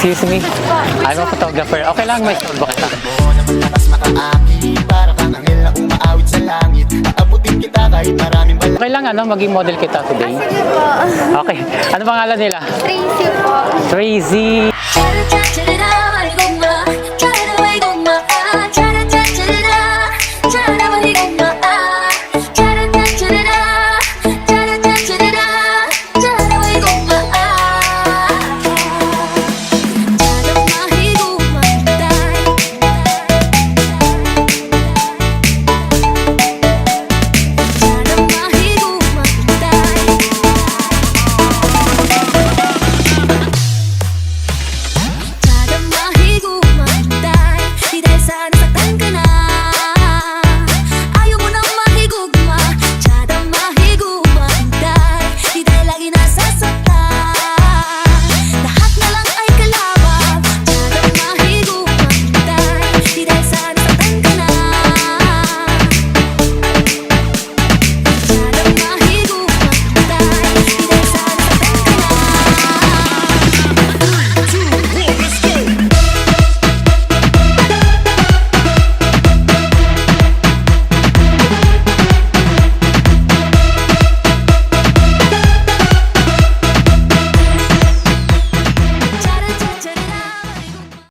Excuse me. I'm a photographer. Okay lang, may storbo kita. Okay lang, maging model kita today. Sige po. Okay. Ano pangalan nila? Tracy po. Tracy.